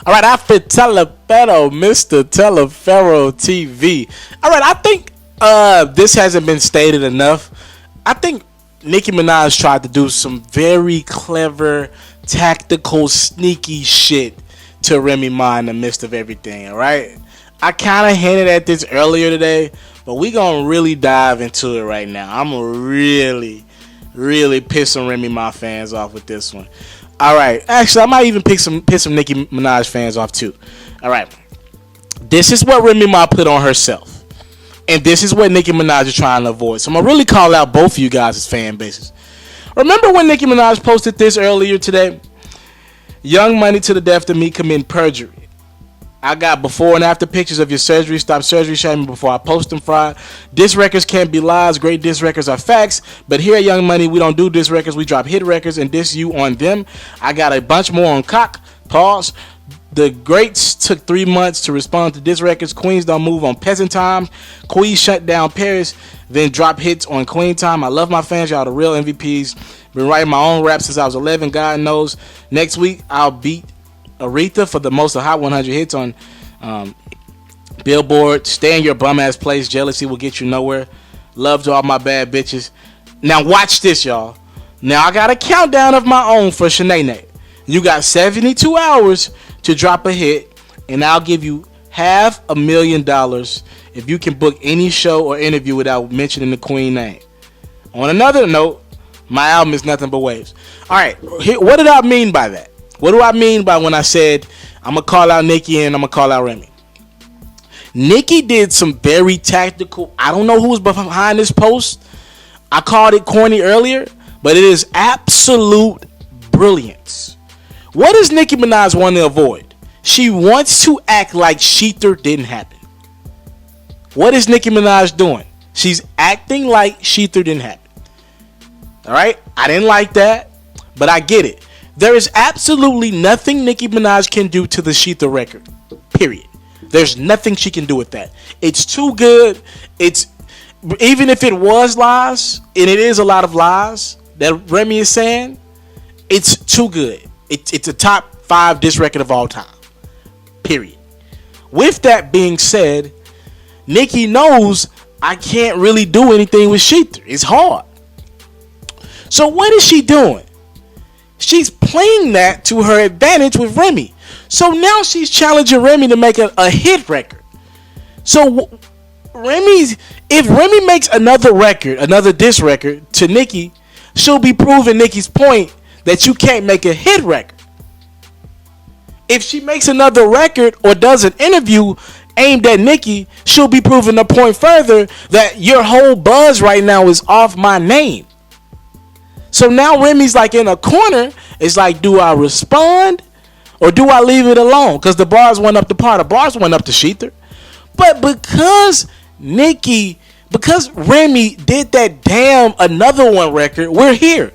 All right, after Telefero, Mr. Telefero TV. All right, I think this hasn't been stated enough. I think Nicki Minaj tried to do some very clever, tactical, sneaky shit to Remy Ma in the midst of everything, all right? I kind of hinted at this earlier today, but we going to really dive into it right now. I'm going to really piss some Remy Ma fans off with this one. All right. Actually, I might even piss some Nicki Minaj fans off too. All right. This is what Remy Ma put on herself. And this is what Nicki Minaj is trying to avoid. So I'm going to really call out both of you guys' fan bases. Remember when Nicki Minaj posted this earlier today? Young Money to the death of me commit perjury. I got before and after pictures of your surgery. Stop surgery shaming before I post them, fried. Diss records can't be lies. Great diss records are facts. But here at Young Money, we don't do diss records. We drop hit records and diss you on them. I got a bunch more on cock. Pause. The greats took 3 months to respond to diss records. Queens don't move on peasant time. Queen shut down Paris, then drop hits on Queen time. I love my fans. Y'all the real MVPs. Been writing my own rap since I was 11. God knows. Next week, I'll beat Aretha for the most of Hot 100 hits on Billboard. Stay in your bum ass place. Jealousy will get you nowhere. Love to all my bad bitches. Now watch this, y'all. Now I got a countdown of my own for Shanae. You got 72 hours to drop a hit, and I'll give you $500,000 if you can book any show or interview without mentioning the Queen name. On another note, my album is nothing but waves. All right, what did I mean by that? What do I mean by when I said I'm going to call out Nicki and I'm going to call out Remy? Nicki did some very tactical, I don't know who was behind this post. I called it corny earlier, but it is absolute brilliance. What does Nicki Minaj want to avoid? She wants to act like Sheether didn't happen. What is Nicki Minaj doing? She's acting like Sheether didn't happen. All right? I didn't like that, but I get it. There is absolutely nothing Nicki Minaj can do to the Sheether record. Period. There's nothing she can do with that. It's too good. It's even if it was lies, and it is a lot of lies that Remy is saying, it's too good. It's a top 5 diss record of all time. Period. With that being said, Nicki knows I can't really do anything with Sheether. It's hard. So what is she doing? She's playing that to her advantage with Remy. So now she's challenging Remy to make a hit record. So if Remy makes another record, another diss record to Nicki, she'll be proving Nicki's point that you can't make a hit record. If she makes another record or does an interview aimed at Nicki, she'll be proving the point further that your whole buzz right now is off my name. So now Remy's like in a corner. It's like, do I respond or do I leave it alone? Because the bars went up to par. The bars went up to Sheether. But because Remy did that damn another one record, we're here.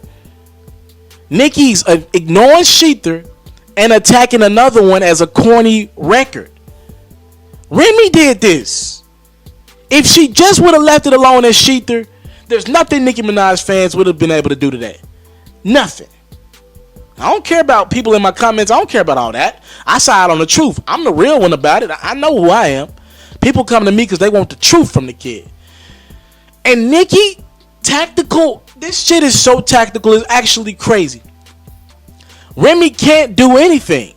Nicki's ignoring Sheether and attacking another one as a corny record. Remy did this. If she just would have left it alone as Sheether, there's nothing Nicki Minaj fans would have been able to do today. Nothing. I don't care about people in my comments. I don't care about all that. I side on the truth. I'm the real one about it. I know who I am. People come to me because they want the truth from the kid. And Nicki, tactical. This shit is so tactical. It's actually crazy. Remy can't do anything.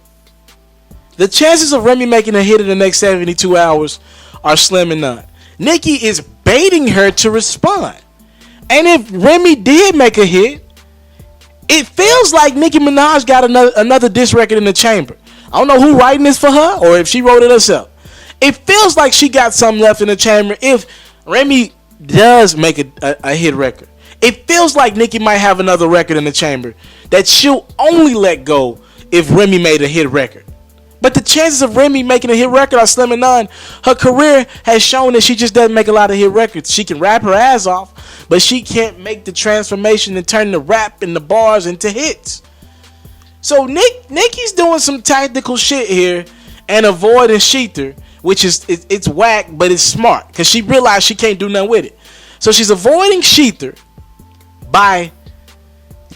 The chances of Remy making a hit in the next 72 hours are slim and none. Nicki is baiting her to respond. And if Remy did make a hit, it feels like Nicki Minaj got another diss record in the chamber. I don't know who writing this for her or if she wrote it herself. It feels like she got something left in the chamber if Remy does make a hit record. It feels like Nicki might have another record in the chamber that she'll only let go if Remy made a hit record. But the chances of Remy making a hit record are slim and none. Her career has shown that she just doesn't make a lot of hit records. She can rap her ass off, but she can't make the transformation and turn the rap and the bars into hits. So Nicki's doing some tactical shit here and avoiding Sheether, which is it's whack, but it's smart because she realized she can't do nothing with it. So she's avoiding Sheether by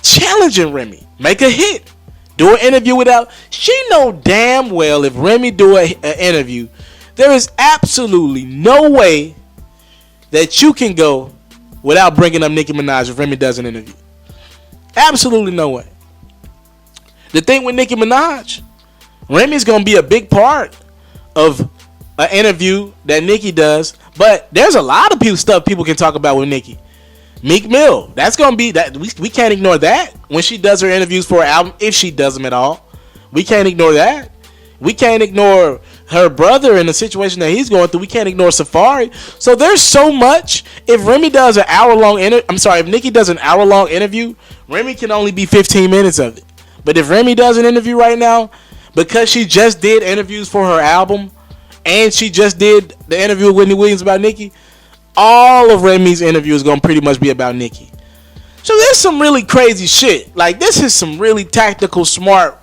challenging Remy. Make a hit. do an interview without. She know damn well if Remy do an interview, there is absolutely no way that you can go without bringing up Nicki Minaj if Remy does an interview. Absolutely no way. The thing with Nicki Minaj, Remy's gonna be a big part of an interview that Nicki does, but there's a lot of stuff people can talk about with Nicki. Meek Mill, that's gonna be that. We can't ignore that when she does her interviews for her album, if she does them at all. We can't ignore that. We can't ignore her brother in the situation that he's going through. We can't ignore Safari. So there's so much. If Remy does an hour-long if Nicki does an hour-long interview, Remy can only be 15 minutes of it. But if Remy does an interview right now, because she just did interviews for her album, and she just did the interview with Whitney Williams about Nicki, all of Remy's interviews is going to pretty much be about Nicki. So there's some really crazy shit. Like, this is some really tactical, smart,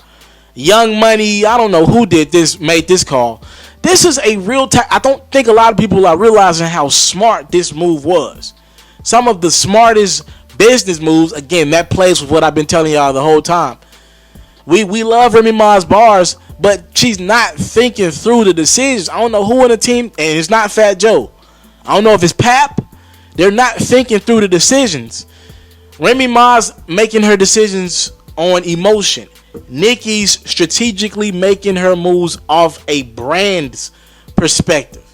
Young Money. I don't know who made this call. This is a real I don't think a lot of people are realizing how smart this move was. Some of the smartest business moves, again, that plays with what I've been telling y'all the whole time. We love Remy Ma's bars, but she's not thinking through the decisions. I don't know who in the team, and it's not Fat Joe. I don't know if it's Pap. They're not thinking through the decisions. Remy Ma's making her decisions on emotion. Nicki's strategically making her moves off a brand's perspective.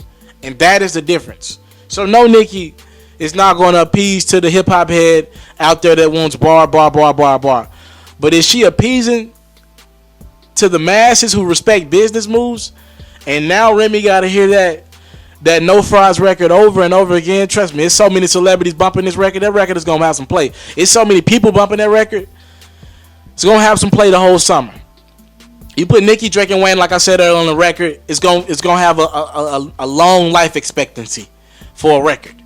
And that is the difference. So no, Nicki is not going to appease to the hip-hop head out there that wants bar. But is she appeasing to the masses who respect business moves? And now Remy got to hear that No Fries record over and over again. Trust me, it's so many celebrities bumping this record. That record is going to have some play. It's so many people bumping that record. It's going to have some play the whole summer. You put Nicki, Drake, and Wayne, like I said earlier, on the record, it's going to have a long life expectancy for a record.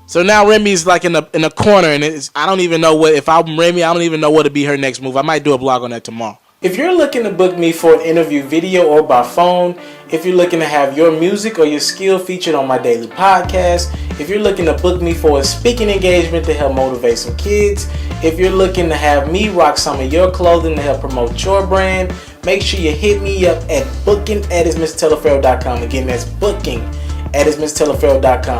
So now Remy's like in a corner, and I don't even know what, if I'm Remy, I don't even know what to be her next move. I might do a blog on that tomorrow. If you're looking to book me for an interview video or by phone, if you're looking to have your music or your skill featured on my daily podcast, if you're looking to book me for a speaking engagement to help motivate some kids, if you're looking to have me rock some of your clothing to help promote your brand, make sure you hit me up at booking@ismrteleferro.com. Again, that's booking@ismrteleferro.com.